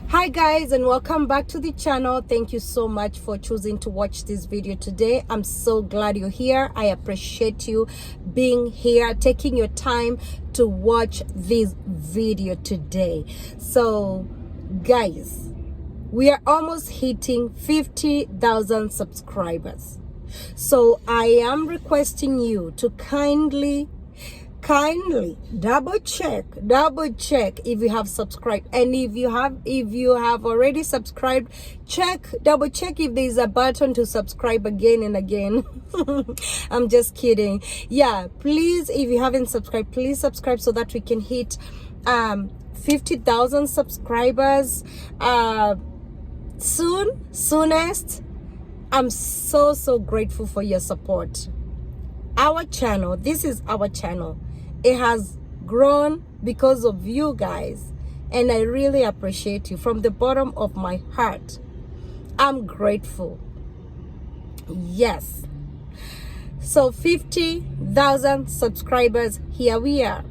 Hi guys, and welcome back to the channel. Thank you so much for choosing to watch this video today. I'm so glad you're here. I appreciate you being here, taking your time to watch this video today. So guys, we are almost hitting 50,000 subscribers. So I am requesting you to kindly double check if you have subscribed, and if you have already subscribed, double check if there's a button to subscribe again and again. I'm just kidding. Yeah, please, if you haven't subscribed, please subscribe so that we can hit 50,000 subscribers soonest. I'm so grateful for your support. Our channel, this is our channel. It has grown because of you guys, and I really appreciate you from the bottom of my heart. I'm grateful. Yes. So 50,000 subscribers, here we are.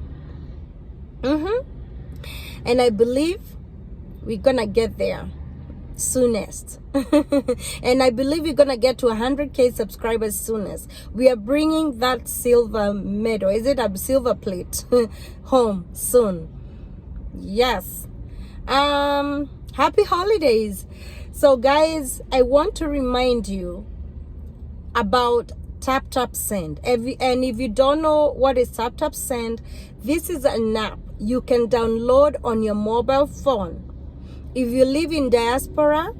And I believe we're gonna get there soonest. And I believe we're gonna get to 100k subscribers soonest. We are bringing that silver medal, is it a silver plate, home soon. Yes. Happy holidays. So guys, I want to remind you about TapTapSend. And if you don't know what is TapTapSend, this is an app you can download on your mobile phone. If you live in diaspora,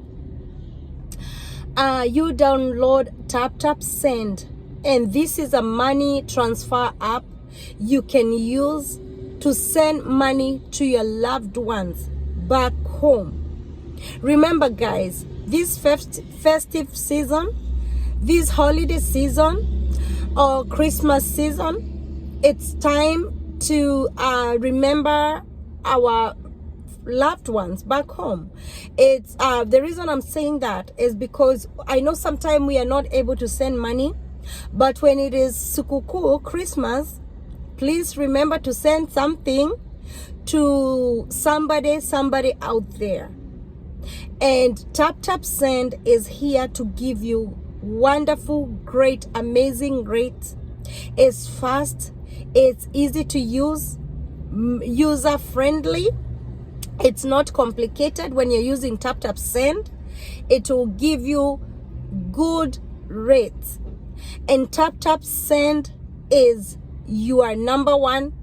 you download TapTapSend, and this is a money transfer app you can use to send money to your loved ones back home. Remember guys, this festive season, this holiday season or Christmas season, it's time to remember our loved ones back home. It's the reason I'm saying that is because I know sometimes we are not able to send money, but when it is Sukuku, Christmas, please remember to send something to somebody out there. And TapTapSend is here to give you wonderful, great, amazing rates. It's fast, it's easy to use, user friendly. It's not complicated. When you're using TapTapSend, it will give you good rates. And TapTapSend is your #1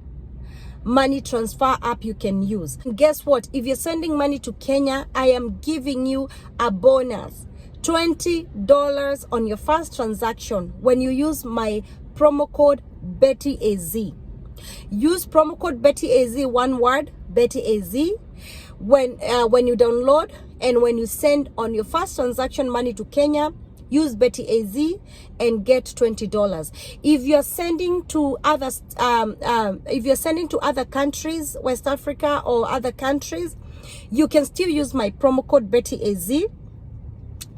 money transfer app you can use. And guess what? If you're sending money to Kenya, I am giving you a bonus, $20 on your first transaction when you use my promo code BettyAZ. Use promo code BettyAZ, one word, BettyAZ, when you download, and when you send on your first transaction money to Kenya, use BettyAZ and get $20. If you're sending to others, if you're sending to other countries, West Africa or other countries, you can still use my promo code BettyAZ,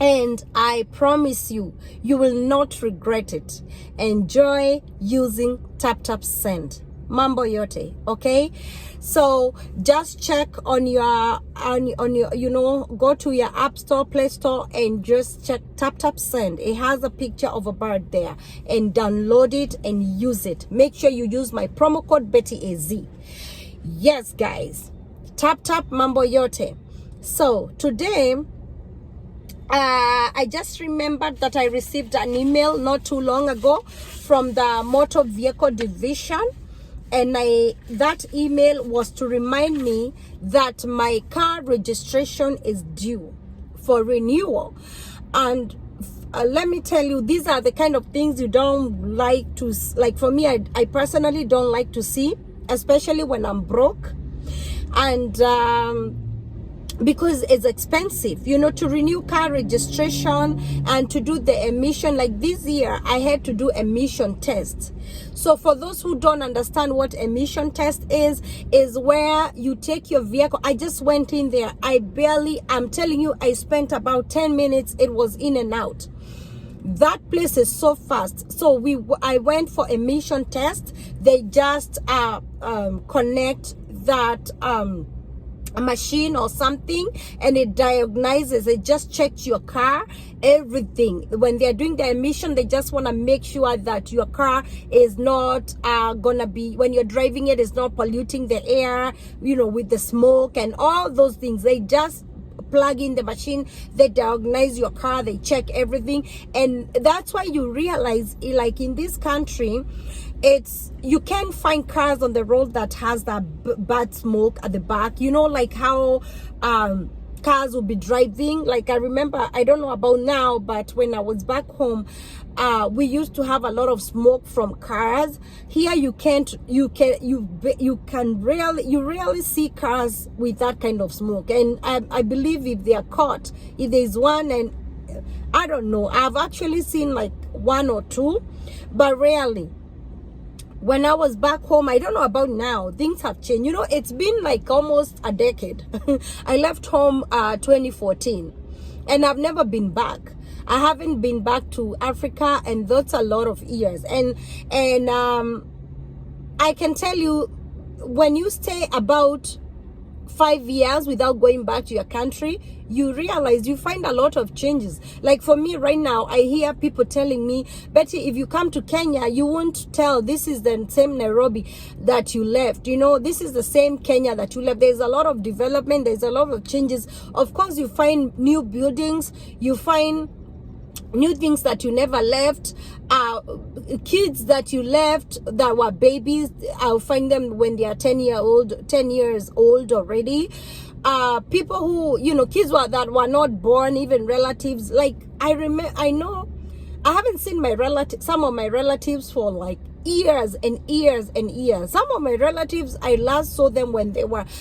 and I promise you, you will not regret it. Enjoy using TapTapSend. Mambo yote, okay? So just check on your go to your app store, Play Store, and just check TapTapSend. It has a picture of a bird there, and download it and use it. Make sure you use my promo code BettyAZ. Yes guys, tap mambo yote. So today I just remembered that I received an email not too long ago from the motor vehicle division, and that email was to remind me that my car registration is due for renewal. And let me tell you, these are the kind of things you don't like to, like for me, I personally don't like to see, especially when I'm broke. And because it's expensive, to renew car registration and to do the emission. Like this year, I had to do emission tests. So for those who don't understand what emission test is where you take your vehicle. I just went in there. I'm telling you, I spent about 10 minutes. It was in and out. That place is so fast. So I went for emission test. They just connect that a machine or something, and it diagnoses, it just checks your car, everything. When they're doing the emission, they just want to make sure that your car is not gonna be, when you're driving it, is not polluting the air, you know, with the smoke and all those things. They just plug in the machine, they diagnose your car, they check everything. And that's why you realize, like in this country, it's, you can't find cars on the road that has that bad smoke at the back, you know, like how cars will be driving. Like I remember, I don't know about now, but when I was back home, we used to have a lot of smoke from cars. Here you rarely see cars with that kind of smoke. And I believe if they are caught, if there's one, and I don't know, I've actually seen like one or two, but rarely. When I was back home, I don't know about now, things have changed. You know, it's been like almost a decade. I left home 2014, and I've never been back. I haven't been back to Africa, and that's a lot of years. And I can tell you, when you stay about 5 years without going back to your country, you realize you find a lot of changes. Like for me right now, I hear people telling me, Betty, if you come to Kenya, you won't tell this is the same Nairobi that you left. You know, this is the same Kenya that you left. There's a lot of development, there's a lot of changes. Of course, you find new buildings, you find new things that you never left. Kids that you left that were babies, I'll find them when they are 10 years old already. People who, you know, kids that were not born, even relatives. Like I know I haven't seen some of my relatives for like years and years and years. Some of my relatives, I last saw them when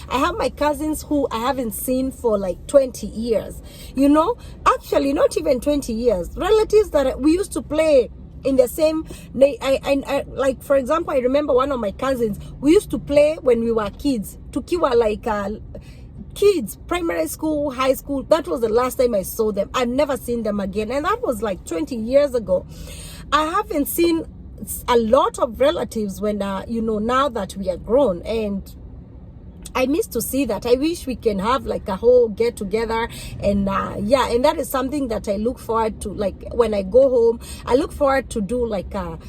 I have my cousins who I haven't seen for like 20 years, you know, actually not even 20 years. Relatives that we used to play in the same, I like, for example, I remember one of my cousins, we used to play when we were kids, tukiwa like kids, primary school, high school. That was the last time I saw them. I've never seen them again, and that was like 20 years ago. I haven't seen a lot of relatives when you know, now that we are grown, and I miss to see that. I wish we can have like a whole get together, and yeah, and that is something that I look forward to. Like when I go home, I look forward to do like a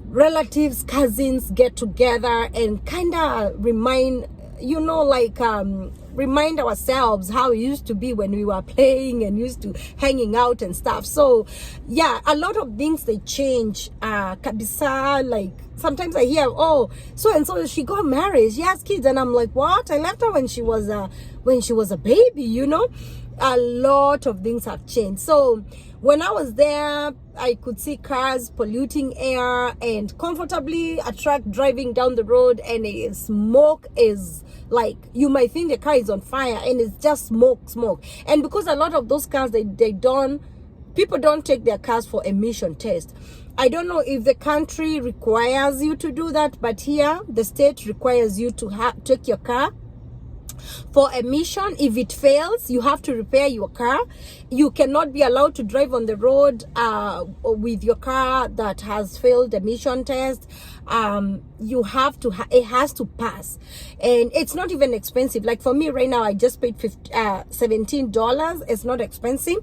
relatives, cousins get together and kind of remind, you know, like remind ourselves how it used to be when we were playing and used to hanging out and stuff. So yeah, a lot of things, they change kabisa. Like sometimes I hear, oh, so and so she got married, she has kids, and I'm like, what? I left her when she was a baby, you know. A lot of things have changed. So when I was there, I could see cars polluting air and comfortably a truck driving down the road, and smoke is like, you might think the car is on fire, and it's just smoke. And because a lot of those cars, people don't take their cars for emission test. I don't know if the country requires you to do that, but here the state requires you to take your car for emission. If it fails, you have to repair your car. You cannot be allowed to drive on the road with your car that has failed emission test. You have to it has to pass, and it's not even expensive. Like for me right now, I just paid $17. It's not expensive.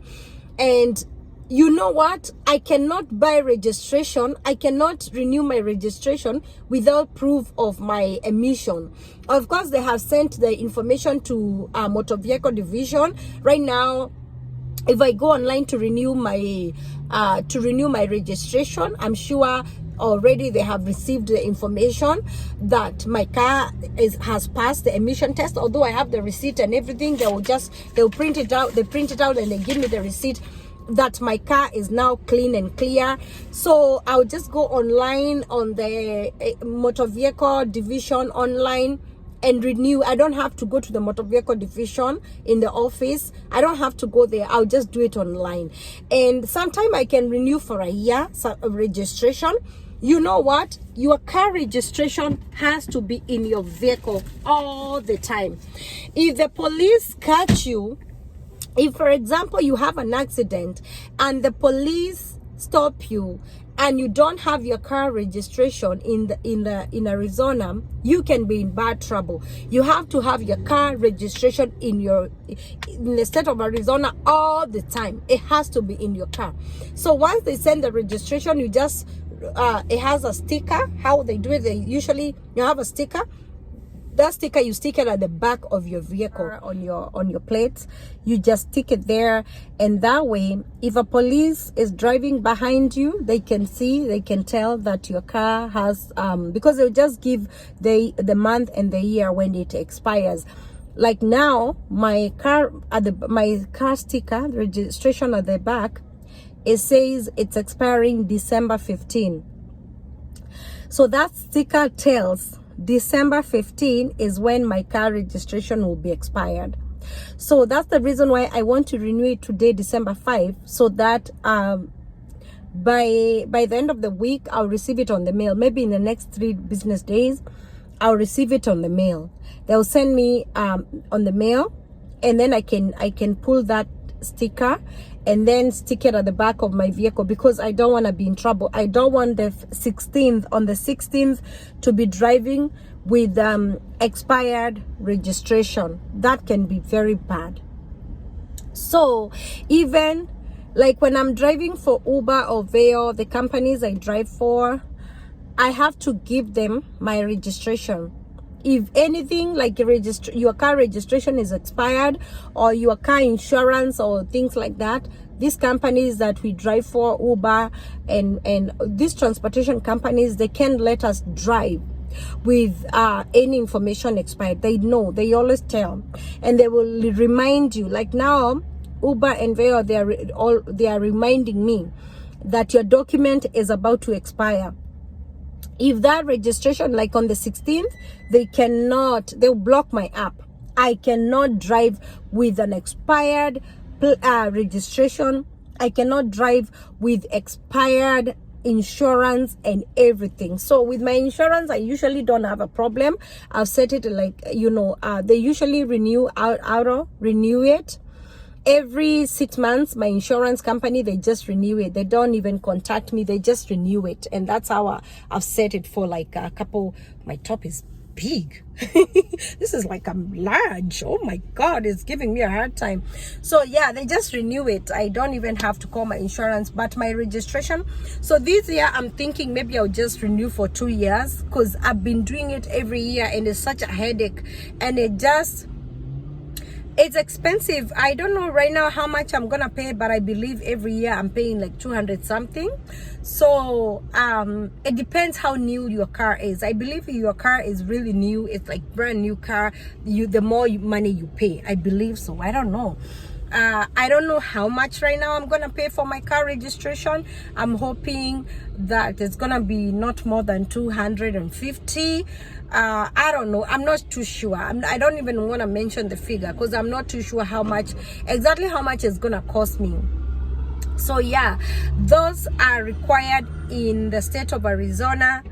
And you know what? I cannot buy registration. I cannot renew my registration without proof of my emission. Of course, they have sent the information to Motor Vehicle Division. Right now, if I go online to renew my registration, I'm sure already they have received the information that my car has passed the emission test. Although I have the receipt and everything, they'll print it out. They print it out and they give me the receipt that my car is now clean and clear. So I'll just go online on the Motor Vehicle Division online and renew. I don't have to go to the Motor Vehicle Division in the office. I don't have to go there. I'll just do it online. And sometime I can renew for a year registration. You know what? Your car registration has to be in your vehicle all the time. If the police catch you, if for example you have an accident and the police stop you and you don't have your car registration in Arizona, you can be in bad trouble. You have to have your car registration in the state of Arizona all the time. It has to be in your car. So once they send the registration, you just it has a sticker. How they do it, they usually, you have a sticker. That sticker, you stick it at the back of your vehicle on your plates. You just stick it there, and that way, if a police is driving behind you, they can see, they can tell that your car has because they'll just give the month and the year when it expires. Like now, my car sticker, the registration at the back, it says it's expiring December 15. So that sticker tells December 15 is when my car registration will be expired. So that's the reason why I want to renew it today, December 5, so that by the end of the week, I'll receive it on the mail. Maybe in the next 3 business days, I'll receive it on the mail. They'll send me on the mail, and then I can pull that sticker and then stick it at the back of my vehicle, because I don't want to be in trouble. I don't want the 16th to be driving with expired registration. That can be very bad. So even like when I'm driving for Uber or Veo, the companies I drive for, I have to give them my registration. If anything, like your car registration is expired, or your car insurance or things like that, these companies that we drive for, Uber and these transportation companies, they can't let us drive with any information expired. They know, they always tell, and they will remind you. Like now, Uber and Veo, they are reminding me that your document is about to expire. If that registration, like on the 16th, they'll block my app. I cannot drive with an expired registration. I cannot drive with expired insurance and everything. So with my insurance, I usually don't have a problem. I've set it like, they usually renew it. Every 6 months, my insurance company, they just renew it. They don't even contact me. They just renew it. And that's how I've set it for like a couple. My top is big. This is like I'm large. Oh my God, it's giving me a hard time. So yeah, they just renew it. I don't even have to call my insurance. But my registration, so this year I'm thinking maybe I'll just renew for 2 years, because I've been doing it every year and it's such a headache, and it's expensive. I don't know right now how much I'm gonna pay, but I believe every year I'm paying like 200 something. So it depends how new your car is. I believe if your car is really new, it's like brand new car, the more money you pay. I believe so. I don't know. I don't know how much right now I'm gonna pay for my car registration. I'm hoping that it's gonna be not more than 250. I don't know. I'm not too sure. I don't even want to mention the figure, because I'm not too sure exactly how much it's gonna cost me. So yeah, those are required in the state of Arizona.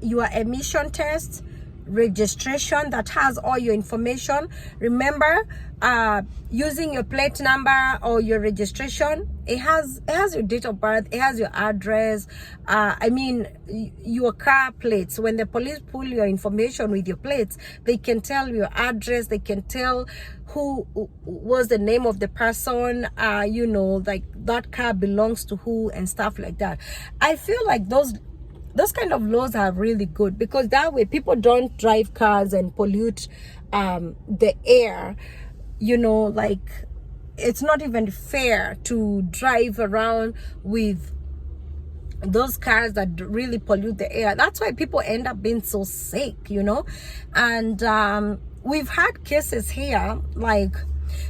Your emission test, registration that has all your information. Remember, using your plate number or your registration, it has your date of birth, it has your address, your car plates. When the police pull your information with your plates, they can tell your address, they can tell who was the name of the person, like that car belongs to who and stuff like that. I feel like those kind of laws are really good, because that way people don't drive cars and pollute the air. Like it's not even fair to drive around with those cars that really pollute the air. That's why people end up being so sick, and we've had cases here, like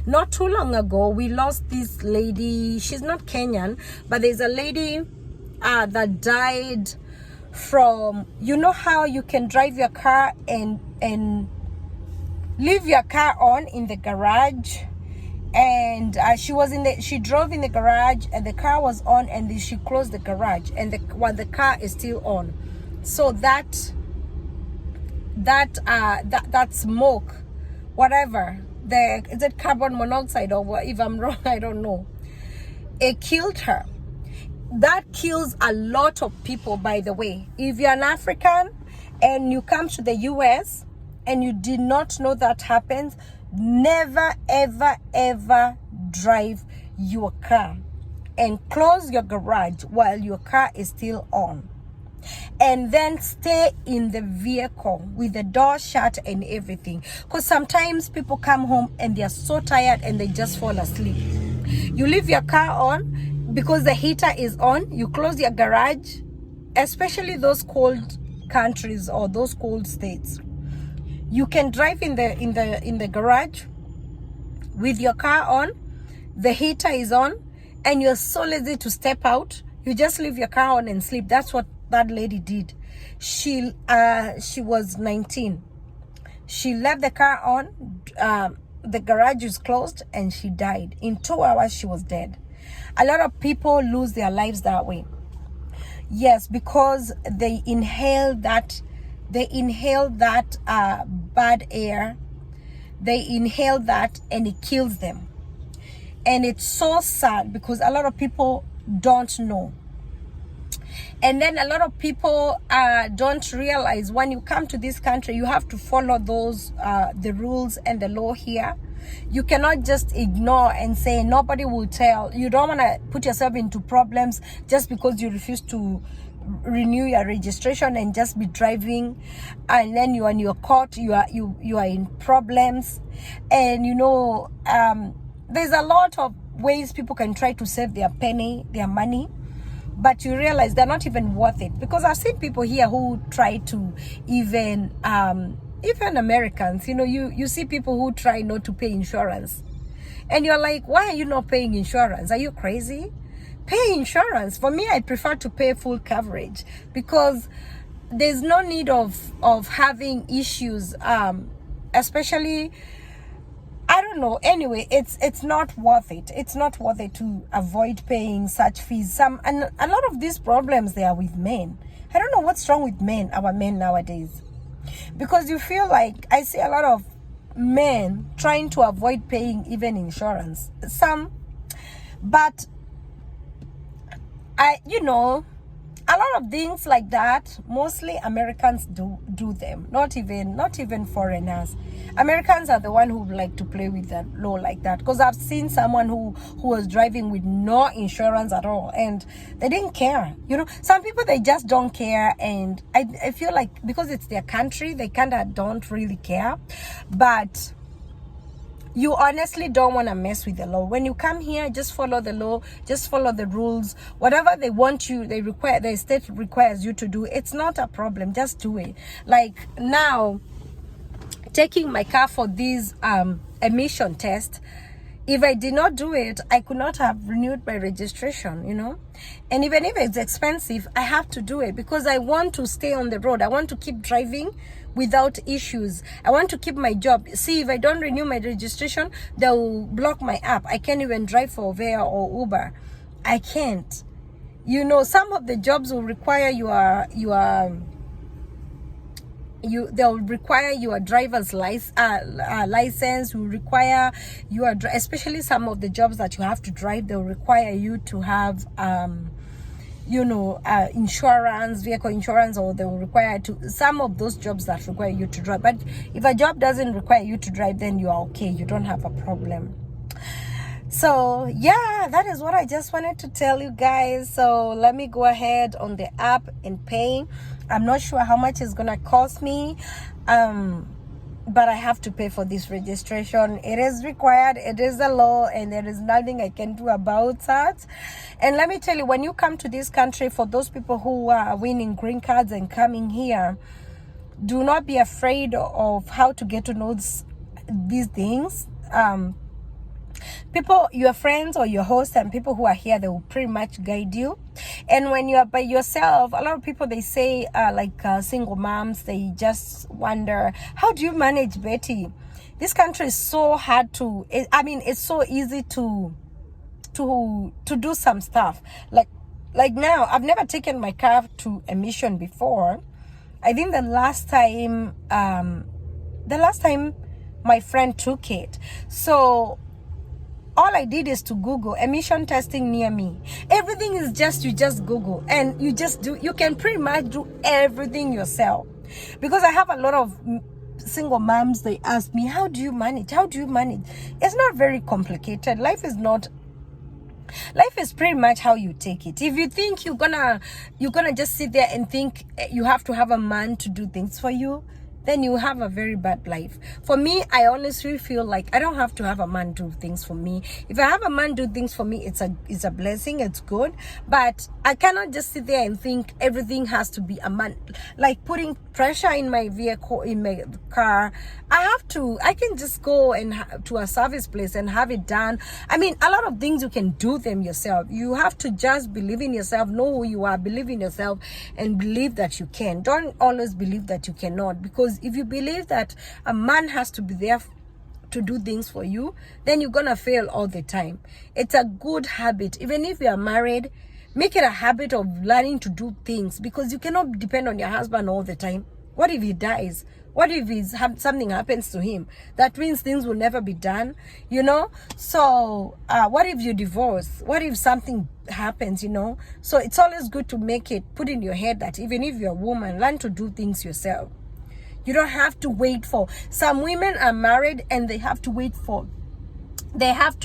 not too long ago we lost this lady. She's not Kenyan, but there's a lady that died from, how you can drive your car and leave your car on in the garage, and she drove in the garage and the car was on, and then she closed the garage and the car is still on. So that smoke, whatever, is it carbon monoxide or what? If I'm wrong, I don't know, it killed her. that kills a lot of people, by the way. If you're an African and you come to the US and you did not know that happens, never, ever, ever drive your car and close your garage while your car is still on. And then stay in the vehicle with the door shut and everything. Because sometimes people come home and they are so tired and they just fall asleep. You leave your car on because the heater is on. You close your garage, especially those cold countries or those cold states. You can drive in the garage with your car on. The heater is on, and you're so lazy to step out. You just leave your car on and sleep. That's what that lady did. She was 19. She left the car on, the garage is closed, and she died. In 2 hours she was dead. A lot of people lose their lives that way. Yes, because they inhale that bad air. They inhale that and it kills them. And it's so sad because a lot of people don't know. And then a lot of people don't realize when you come to this country, you have to follow those the rules and the law here. You cannot just ignore and say nobody will tell. You don't want to put yourself into problems just because you refuse to renew your registration and just be driving, and then you are in your court, you are in problems. And you know, there's a lot of ways people can try to save their money, but you realize they're not even worth it. Because I've seen people here who try to even Americans, you know, you see people who try not to pay insurance, and you're like, why are you not paying insurance? Are you crazy? Pay insurance. For me, I prefer to pay full coverage because there's no need of having issues, especially, I don't know. Anyway, it's not worth it. It's not worth it to avoid paying such fees. And a lot of these problems, they are with men. I don't know what's wrong with our men nowadays, because you feel like I see a lot of men trying to avoid paying even insurance. But a lot of things like that, mostly Americans do them, not even foreigners. Americans are the one who like to play with the law like that, because I've seen someone who was driving with no insurance at all, and they didn't care. You know, some people, they just don't care, and I feel like because it's their country, they kind of don't really care. But you honestly don't want to mess with the law. When you come here, just follow the law, just follow the rules. Whatever they want you, the state requires you to do, it's not a problem. Just do it. Like now, taking my car for this emission test, if I did not do it, I could not have renewed my registration, you know. And even if it's expensive, I have to do it because I want to stay on the road. I want to keep driving without issues. I want to keep my job. See, if I don't renew my registration, they'll block my app. I can't even drive for Veya or Uber. I can't. You know, some of the jobs will require they'll require your driver's license, will require especially some of the jobs that you have to drive, they'll require you to have insurance, vehicle insurance, or they will require some of those jobs that require you to drive. But if a job doesn't require you to drive, then you are okay, you don't have a problem. So yeah, that is what I just wanted to tell you guys. So let me go ahead on the app and pay. I'm not sure how much it's gonna cost me, but I have to pay for this registration. It is required, it is a law, and there is nothing I can do about that. And let me tell you, when you come to this country, for those people who are winning green cards and coming here, do not be afraid of how to get to know these things. People, your friends or your host and people who are here, they will pretty much guide you. And when you are by yourself, a lot of people, they say single moms, they just wonder, how do you manage, Betty? This country is so hard it's so easy to do some stuff. Like now, I've never taken my car to emission before. I think the last time my friend took it. So all I did is to Google emission testing near me. Everything is just, you just Google and you just do, you can pretty much do everything yourself. Because I have a lot of single moms, they ask me, how do you manage? How do you manage? It's not very complicated. Life is pretty much how you take it. If you think you're gonna just sit there and think you have to have a man to do things for you, then you have a very bad life. For me, I honestly feel like I don't have to have a man do things for me. If I have a man do things for me, it's a blessing, it's good. But I cannot just sit there and think everything has to be a man. Like putting pressure in my vehicle, in my car. I can just go and to a service place and have it done. I mean, a lot of things you can do them yourself. You have to just believe in yourself, know who you are, believe in yourself, and believe that you can. Don't always believe that you cannot, because if you believe that a man has to be there to do things for you, then you're gonna fail all the time. It's a good habit. Even if you are married, make it a habit of learning to do things, because you cannot depend on your husband all the time. What if he dies? What if something happens to him? That means things will never be done, you know? So what if you divorce? What if something happens, you know? So it's always good to put in your head that even if you're a woman, learn to do things yourself. You don't have to wait for, some women are married and they have to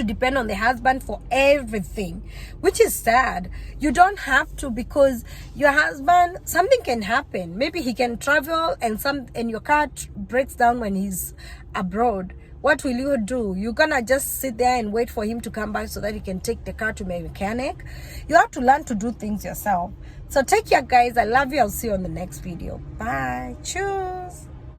depend on their husband for everything, which is sad. You don't have to, because your husband, something can happen. Maybe he can travel and your car breaks down when he's abroad. What will you do? You're gonna just sit there and wait for him to come back so that he can take the car to my mechanic? You have to learn to do things yourself. So take care, guys. I love you. I'll see you on the next video. Bye. Cheers.